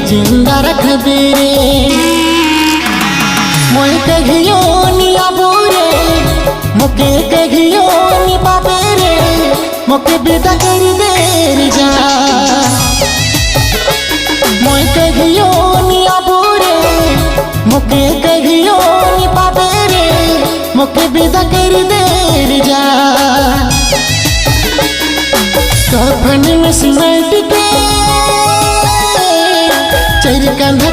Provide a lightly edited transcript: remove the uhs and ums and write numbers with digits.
जिंदा रख दे रे मोय कहियो नी आबो रे मोके कहियो नी पाबे रे मोके विदा कर दे रे जा मोय कहियो नी आबो रे मोके कहियो नी पाबे रे मोके विदा कर दे रे जा कफन में सिमट के चर कंधा